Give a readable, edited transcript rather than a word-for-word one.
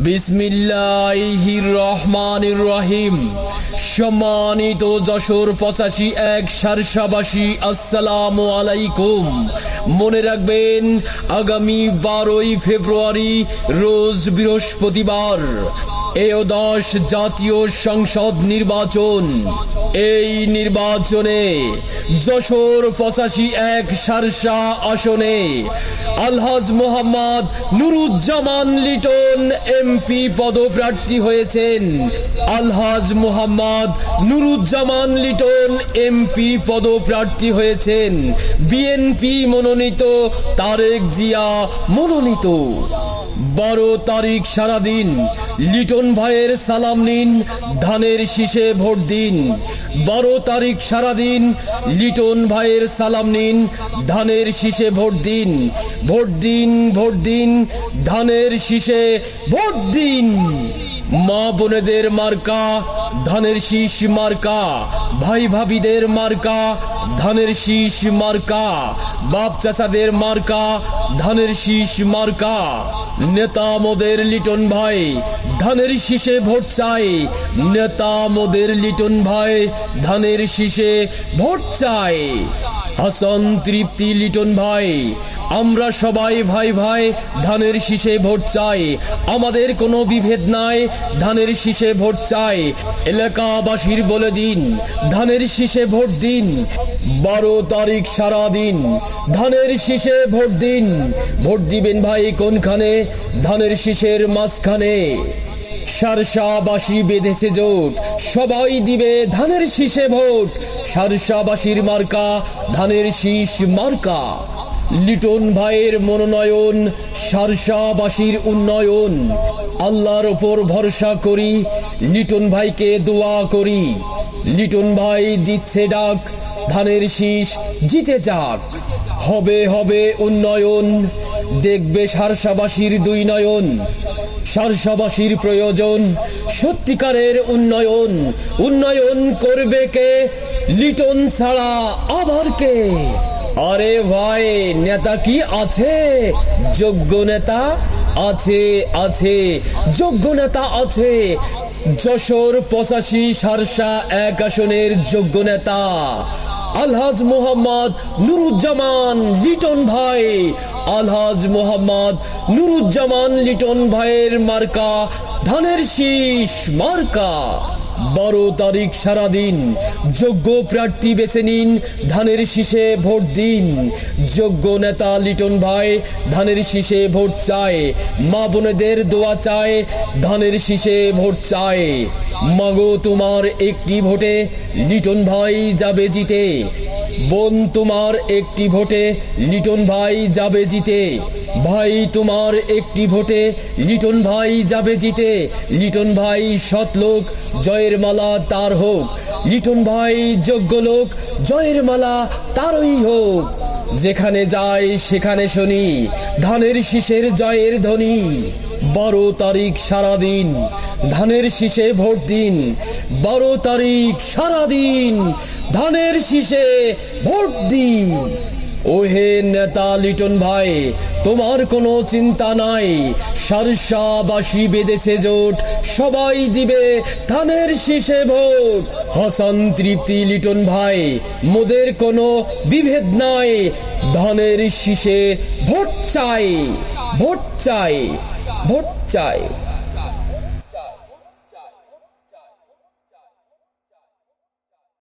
বিসমিল্লাহির রহমানির রহিম। সম্মানিত যশোর 85-1 শার্শাবাসী, আসসালামু আলাইকুম। মনে রাখবেন, আগামী 12ই ফেব্রুয়ারি রোজ বৃহস্পতিবার একাদশ জাতীয় সংসদ নির্বাচন। এই নির্বাচনে যশোর 85-1 শার্শা আসনে আলহাজ মোহাম্মদ নুরুজ্জামান লিটন এমপি পদপ্রার্থী হয়েছেন। আলহাজ মোহাম্মদ নুরুজ্জামান লিটন এমপি পদপ্রার্থী হয়েছেন বিএনপি মনোনীত তারেক জিয়া মনোনীত। 12 তারিখ সারাদিন লিটন ভাইয়ের সালাম নিন, ধানের শীষে ভোট দিন। 12 তারিখ সারাদিন লিটন ভাইয়ের সালাম নিন, ধানের শীষে ভোট দিন। ভোট দিন, ভোট দিন, ধানের শীষে ভোট দিন। মা বোনেদের মার্কা ধানের শীষ মার্কা, ভাই ভাবিদের মার্কা ধানের শীষ মার্কা, বাপ চাচাদের মার্কা ধানের শীষ মার্কা। নেতা মোদের লিটন ভাই ধানের শীষে ভোট চাই। নেতা মোদের লিটন ভাই ধানের শীষে ভোট চাই। হাসান তৃপ্তি লিটন ভাই, আমরা সবাই ভাই ভাই, ধানের শীষে ভোট চাই। আমাদের কোনো বিভেদ নাই, ধানের শীষে ভোট চাই। এলাকাবাসীর বলে দিন, ধানের শীষে ভোট দিন। 12 তারিখ সারাদিন ধানের শীষে ভোট দিন। ভোট দিবেন ভাই কোনখানে? ধানের শীষের মাঝখানে। শার্শাবাসী বেঁধেছে জোট, সবাই দিবে ধানের শীষে ভোট। শার্শাবাসীর মার্কা ধানের শীষ মার্কা। লিটন ভাইয়ের মনোনয়ন, শার্শাবাসীর উন্নয়ন। আল্লাহর ওপর ভরসা করি, লিটন ভাইকে দোয়া করি। লিটন ভাই দিচ্ছে ডাক, ধানের শীষ জিতে যাক। হবে হবে উন্নয়ন, দেখবে শার্শাবাসীর 2 নয়ন। শার্শাবাসীর প্রয়োজন সত্যিকারের উন্নয়ন। উন্নয়ন করবে কে? লিটন ছাড়া আবার কে? আরে ভাই, নেতা কি আছে? যোগ্য নেতা আছে, আছে যোগ্য নেতা আছে। যশোর 85 শার্শা 1 আসনের যোগ্য নেতা আলহাজ মোহাম্মদ নুরুজ্জামান লিটন ভাই। আলহাজ মোহাম্মদ নুরুজ্জামান লিটন ভাইয়ের মার্কা ধানের শীষ মার্কা। 12 তারিখ সারাদিন যোগ্য প্রার্থী বেছে নিন, ধানের শীষে ভোট দিন। যোগ্য নেতা লিটন ভাই ধানের শীষে ভোট চায়। মা বোনেদের দোয়া চায়, ধানের শীষে ভোট চায়। মাগো তোমার একটি ভোটে লিটন ভাই যাবে জিতে। বোন তোমার একটি ভোটে লিটন ভাই যাবে জিতে। ভাই তোমার একটি ভোটে লিটন ভাই যাবে জিতে। লিটন ভাই সৎ লোক, জয়ের মালা তার হোক। লিটন ভাই যোগ্য লোক, জয়ের মালা তারই হোক। যেখানে যায় সেখানে শুনি ধানের শীষের জয়ের ধ্বনি। 12 তারিখ সারাদিন ধানের শীষে ভোট দিন। 12 তারিখ সারাদিন ধানের শীষে ভোট দিন। ওহে নেতা লিটন ভাই, তোমার কোনো চিন্তা নাই। শার্শাবাসী বেঁধেছে জোট, সবাই দিবে ধানের শীষে ভোট। হাসান তৃপ্তি লিটন ভাই, মোদের কোনো বিভেদ নাই। ধানের শীষে ভোট চাই, ভোট চাই, ভোট চাই।